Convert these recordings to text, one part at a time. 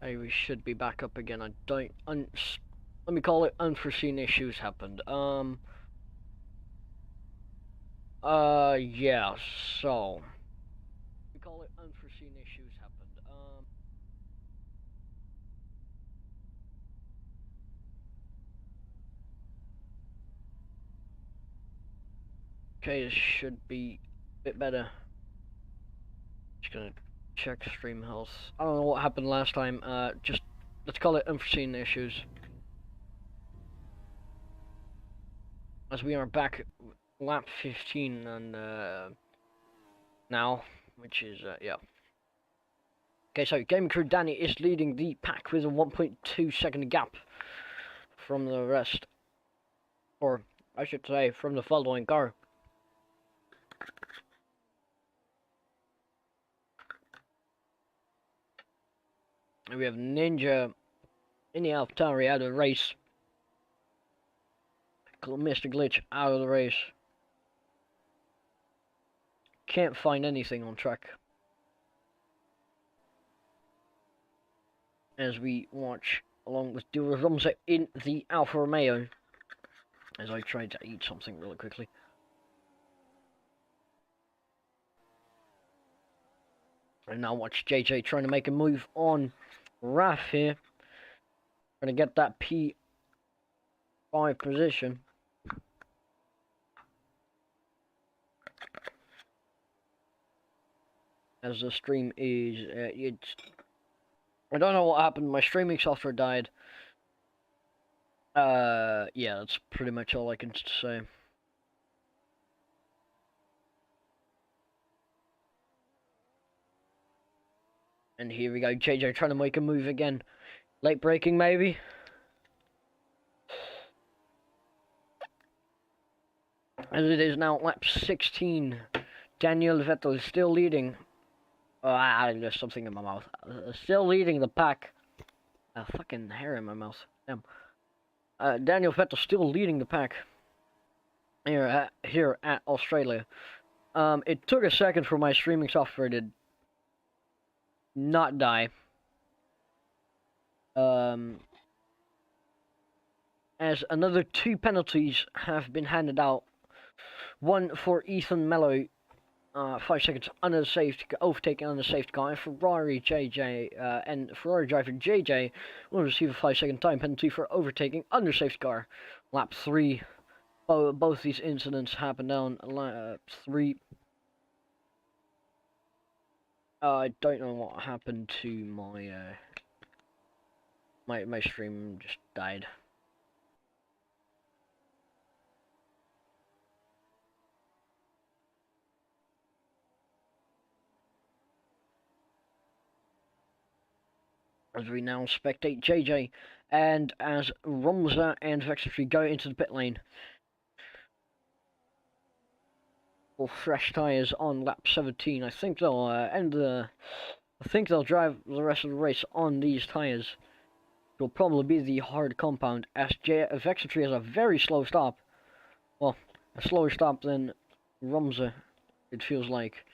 Hey, we should be back up again. I don't. Let me call it unforeseen issues happened. Yeah. So. We call it unforeseen issues happened. Okay, this should be a bit better. Just gonna check stream health. I don't know what happened last time. Just let's call it unforeseen issues. As we are back lap 15 and now, which is yeah. Okay, so Game Crew Danny is leading the pack with a 1.2 second gap from the rest, or I should say from the following car. And we have Ninja in the AlphaTauri out of the race. Mr. Glitch out of the race. Can't find anything on track. As we watch along with Dura Rumza in the Alfa Romeo. As I try to eat something really quickly. And now watch JJ trying to make a move on Raf here. Trying to get that P5 position. As the stream is, I don't know what happened. My streaming software died. Yeah, that's pretty much all I can say. And here we go, JJ trying to make a move again. Late braking, maybe? As it is now lap 16. Daniel Vettel is still leading. Oh, there's something in my mouth. Still leading the pack. A fucking hair in my mouth. Damn. Daniel Vettel still leading the pack. Here at Australia. It took a second for my streaming software to not die. As another 2 penalties have been handed out. One for Ethan Mello, 5 seconds under the safety, overtaking under the safety car, and Ferrari driver JJ will receive a 5-second time penalty for overtaking under safety car. Lap 3. Both these incidents happened on lap 3. I don't know what happened to my stream just died. As we now spectate JJ, and as Rumza and Vexitry go into the pit lane. For fresh tyres on lap 17. I think they'll I think they'll drive the rest of the race on these tyres. It will probably be the hard compound, as Vexitry has a very slow stop. Well, a slower stop than Rumza, it feels like.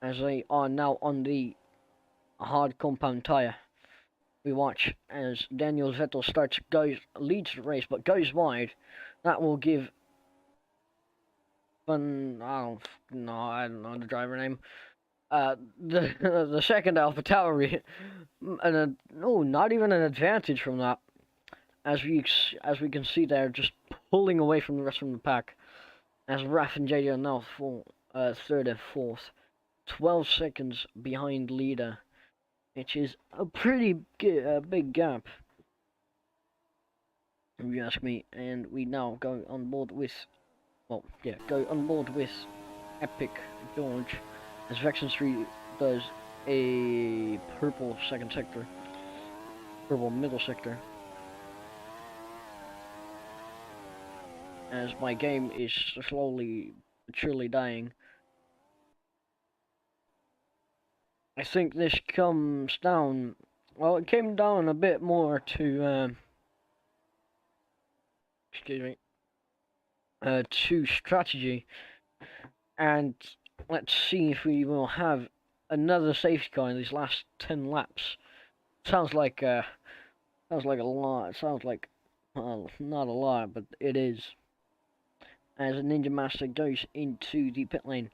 As they are now on the hard compound tyre. We watch as Daniel Vettel leads the race, but goes wide. That will give I don't know the driver name. The second AlphaTauri, and not even an advantage from that. As we can see, they're just pulling away from the rest of the pack. As Raf and JJ are now third and fourth, 12 seconds behind leader, which is a pretty big gap, if you ask me. And we now go on board with, Epic George, as Vexitry does a purple middle sector. As my game is slowly but surely dying. I think this comes down, well, it came down a bit more to, to strategy. And let's see if we will have another safety car in these last 10 laps. Sounds like sounds like a lot. It sounds like not a lot, but it is. As a Ninja Master goes into the pit lane.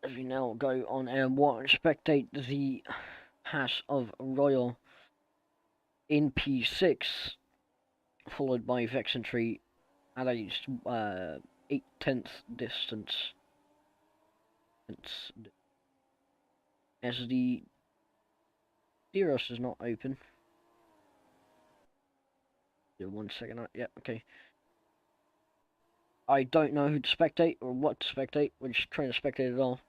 As we now go on and watch, spectate the Hash of Royal in P6, followed by Vexentry at a 8/10 distance. As the Diros is not open. Yeah, 1 second. Yeah, okay. I don't know who to spectate or what to spectate. We're just trying to spectate it all.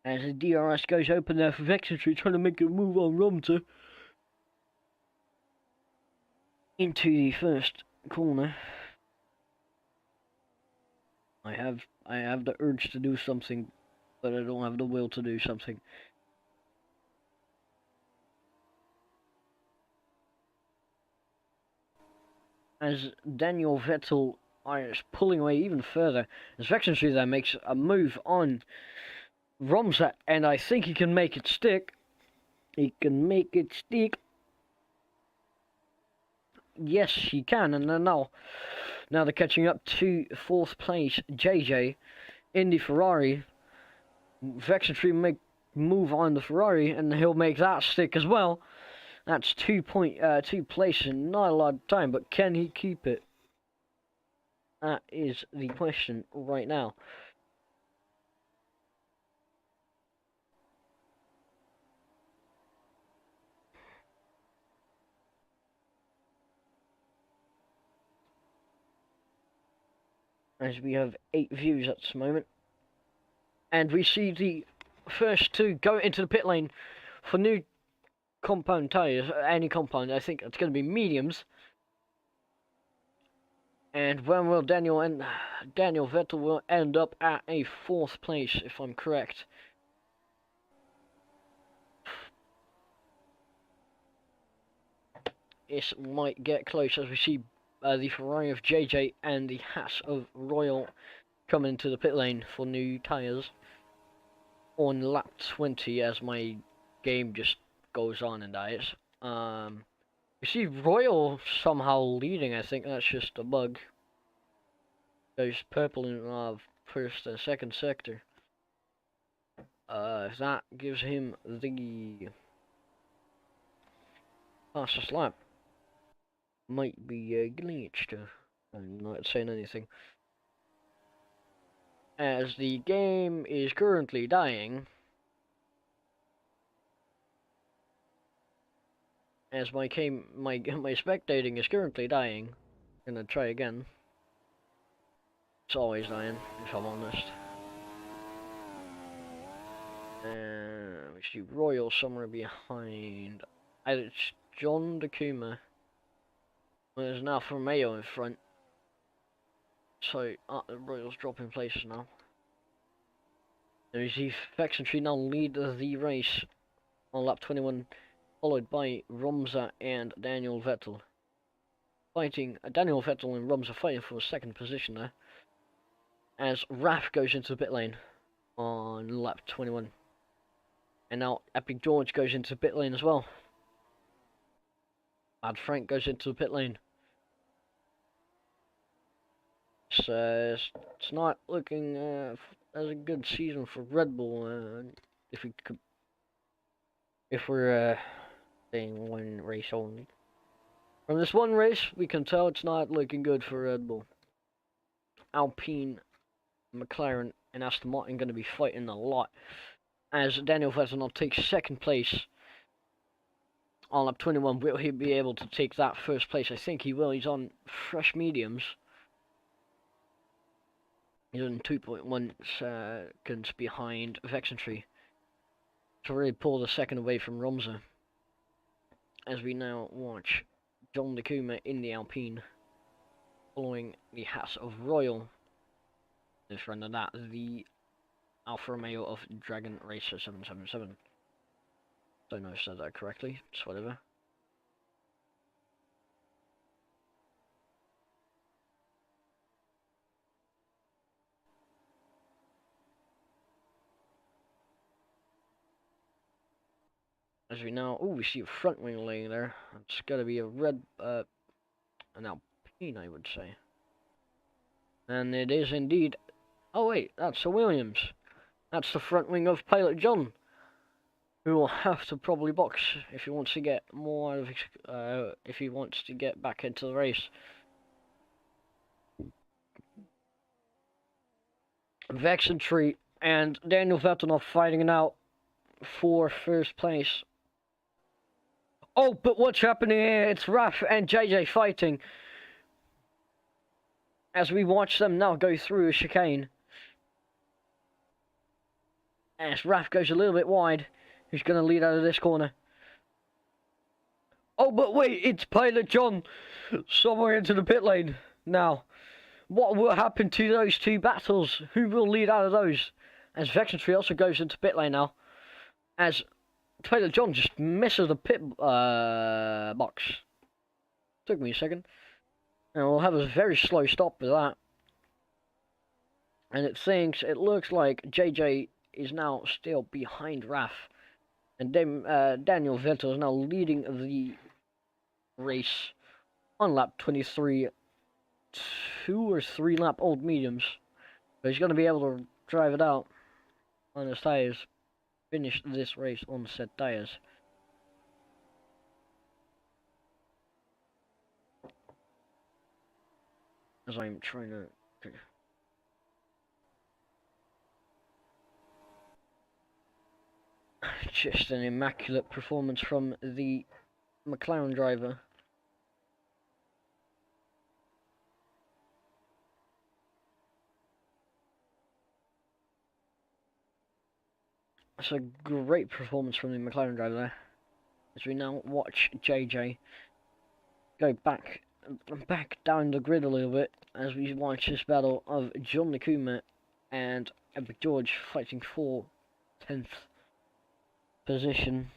As the DRS goes open there for Vexentry, trying to make a move on Romter into the first corner. I have the urge to do something, but I don't have the will to do something. As Daniel Vettel is pulling away even further, as Vexentry there makes a move on Romsa, and I think he can make it stick. He can make it stick. Yes, he can, and now they're catching up to 4th place JJ in the Ferrari. Vexentry make move on the Ferrari, and he'll make that stick as well. That's 2 places in not a lot of time, but can he keep it? That is the question right now. As we have 8 views at this moment. And we see the first 2 go into the pit lane for new compound tyres. Any compound, I think it's going to be mediums. And when will Daniel Vettel will end up at a 4th place, if I'm correct. This might get close as we see the Ferrari of JJ and the Haas of Royal coming into the pit lane for new tyres on lap 20 as my game just goes on and dies. You see Royal somehow leading. I think that's just a bug. Goes purple in first and second sector. That gives him the fastest lap. Might be glitched. I'm not saying anything. As the game is currently dying. As my spectating is currently dying. Gonna try again. It's always dying, if I'm honest. And we see Royal somewhere behind. It's John Dakuma. There's now Formeo in front. So, Royal's dropping places now. And we see Vexentry now lead the race on lap 21, followed by Romsa and Daniel Vettel. Daniel Vettel and Romsa fighting for a 2nd position there. As Raf goes into the pit lane on lap 21. And now Epic George goes into the pit lane as well. Mad Frank goes into the pit lane. So it's not looking as a good season for Red Bull. If we're saying one race only. From this one race, we can tell it's not looking good for Red Bull. Alpine, McLaren, and Aston Martin going to be fighting a lot. As Daniel Vettel now takes 2nd place on lap 21. Will he be able to take that 1st place? I think he will. He's on fresh mediums. He's on 2.1 seconds behind Vexentry to really pull the 2nd away from Romsa. As we now watch John Dakuma in the Alpine, following the Haas of Royal. In front of that, the Alfa Romeo of Dragon Racer 777. Don't know if I said that correctly, just whatever. As we now, oh, we see a front wing laying there. It's got to be a red, an Alpine, I would say. And it is indeed. Oh wait, that's a Williams. That's the front wing of Pilot John, who will have to probably box if he wants to get more out of his, if he wants to get back into the race. Vexentry and Daniel Vettel fighting it out for first place. Oh, but what's happening here? It's Raf and JJ fighting. As we watch them now go through a chicane. As Raf goes a little bit wide, who's going to lead out of this corner? Oh, but wait, it's Pilot John somewhere into the pit lane now. What will happen to those two battles? Who will lead out of those? As Vexentry also goes into pit lane now. As Pilot John just misses the pit box. Took me a second. And we'll have a very slow stop with that. And it looks like JJ is now still behind Raf. And Daniel Vettel is now leading the race on lap 23. 2 or 3 lap old mediums. But he's going to be able to drive it out on his tyres. Finish this race on said tyres. As I'm trying to... Just an immaculate performance from the McLaren driver. It's a great performance from the McLaren driver there. As we now watch JJ go back down the grid a little bit as we watch this battle of John Nakuma and Epic George fighting for 10th position.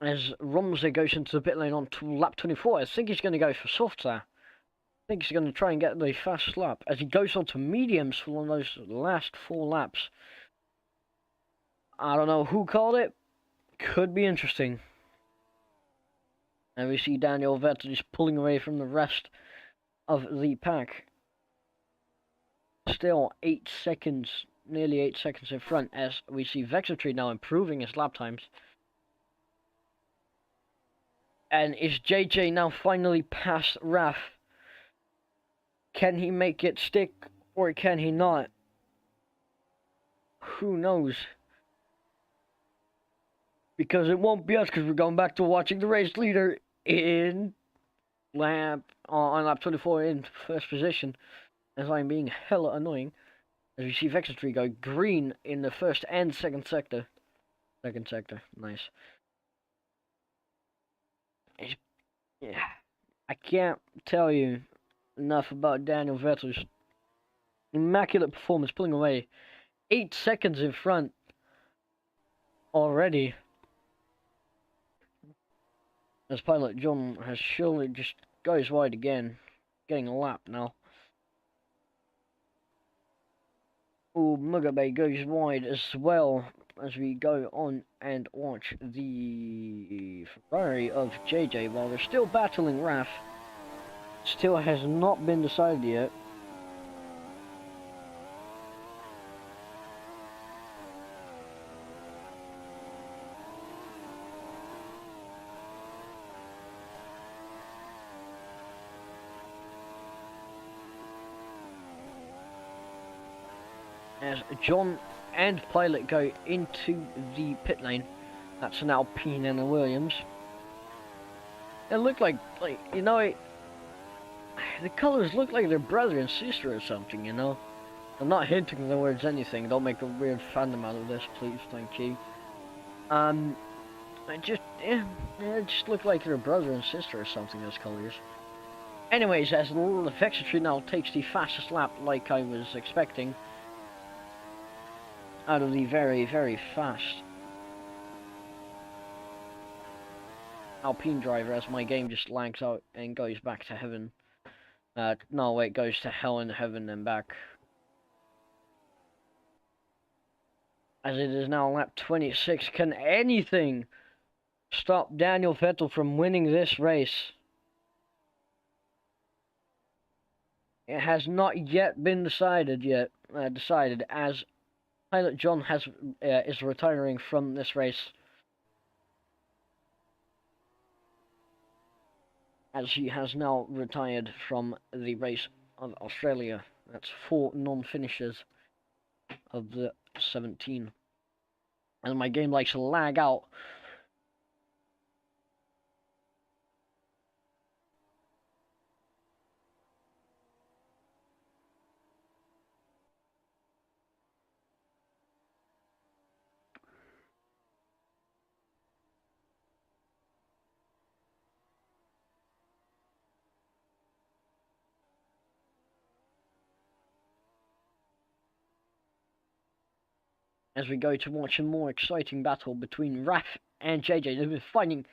As Romsey goes into the pit lane on to lap 24, I think he's going to go for softs there. I think he's going to try and get the fast lap as he goes on to mediums for one of those last 4 laps. I don't know who called it. Could be interesting. And we see Daniel Vettel just pulling away from the rest of the pack. Still 8 seconds, nearly 8 seconds in front as we see Vexentry now improving his lap times. And is JJ now finally past Raf? Can he make it stick or can he not? Who knows? Because it won't be us because we're going back to watching the race leader in on lap 24 in first position. As I'm being hella annoying. As we see Vexentry go green in the first and second sector. Second sector, nice. Yeah, I can't tell you enough about Daniel Vettel's immaculate performance, pulling away 8 seconds in front already. As Pilot John has surely just goes wide again, getting a lap now. Oh, Mugabe goes wide as well as we go on and watch the Ferrari of JJ while they're still battling Raf. Still has not been decided yet. As John and Pilot go into the pit lane. That's an Alpine and a Williams. It looked like you know, the colors look like they're brother and sister or something, you know. I'm not hinting towards anything. Don't make a weird fandom out of this, please. Thank you. I just, it just look like your brother and sister or something, those colors. Anyways, as the Vexitry now takes the fastest lap, like I was expecting, out of the very, very fast Alpine driver, as my game just lags out and goes back to heaven. No, wait, goes to hell and heaven and back. As it is now lap 26, can anything stop Daniel Vettel from winning this race? It has not yet been decided as Pilot John is retiring from this race, as he has now retired from the race of Australia. That's 4 non-finishes of the 17. And my game likes to lag out. As we go to watch a more exciting battle between Raph and JJ. They've been fighting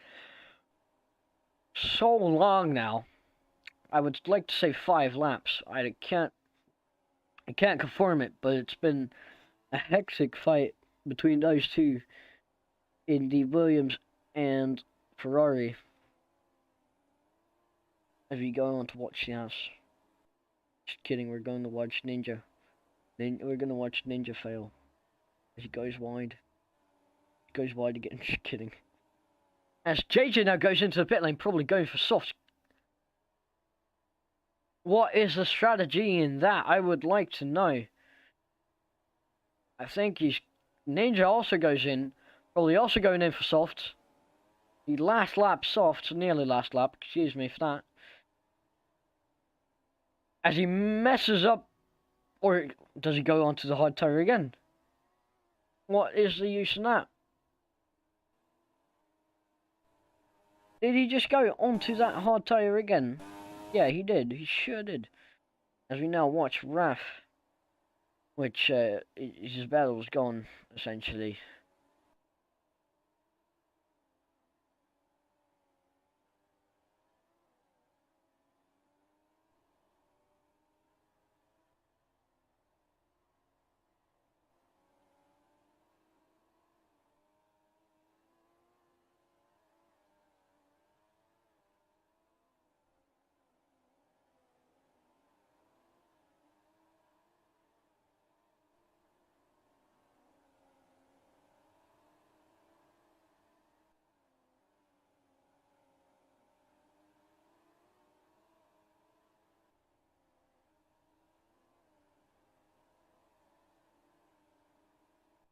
so long now. I would like to say 5 laps. I can't confirm it, but it's been a hectic fight between those two in the Williams and Ferrari. As we go on to watch the house. Just kidding, we're going to watch Ninja. We're going to watch Ninja fail. As he goes wide. He goes wide again, just kidding. As JJ now goes into the pit lane, probably going for softs. What is the strategy in that? I would like to know. I think Ninja also goes in. Probably also going in for softs. The last lap softs, nearly last lap, excuse me for that. As he messes up, or does he go onto the hard tire again? What is the use in that? Did he just go onto that hard tire again? Yeah, he did. He sure did. As we now watch Raph, which his battle's gone, essentially.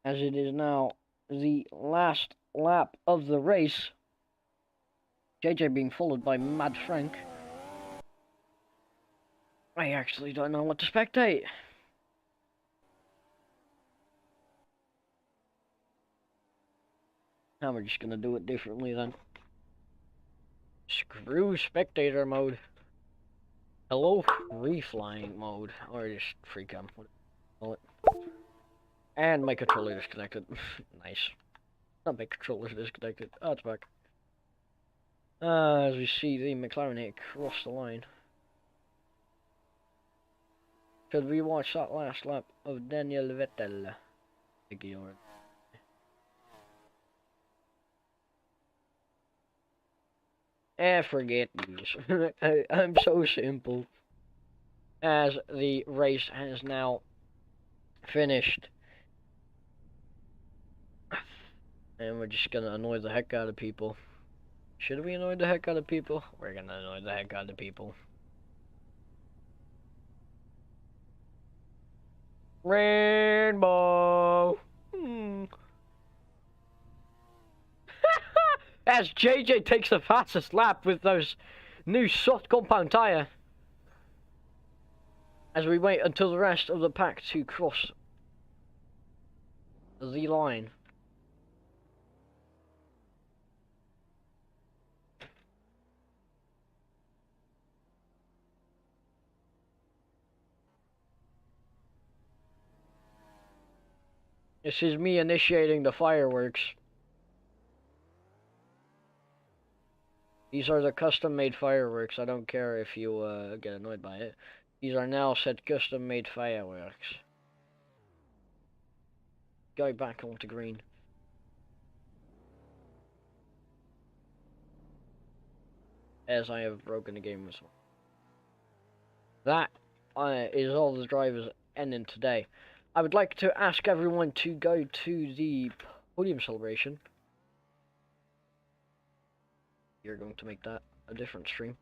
As it is now the last lap of the race. JJ being followed by Mad Frank. I actually don't know what to spectate. Now we're just gonna do it differently then. Screw spectator mode. Hello free flying mode. Or just free cam. Call it. And my controller disconnected. Nice. Not my controller's disconnected. Oh, it's back. As we see the McLaren hit across the line. Should we watch that last lap of Daniel Vettel? Ignore it. Forget these. I'm so simple. As the race has now finished. And we're just gonna annoy the heck out of people. Should we annoy the heck out of people? We're gonna annoy the heck out of people. Rainbow! As JJ takes the fastest lap with those new soft compound tyre. as we wait until the rest of the pack to cross the line. This is me initiating the fireworks. These are the custom-made fireworks. I don't care if you get annoyed by it. These are now set custom-made fireworks. Go back onto green. As I have broken the game as well. That is all the drivers ending today. I would like to ask everyone to go to the podium celebration. You're going to make that a different stream.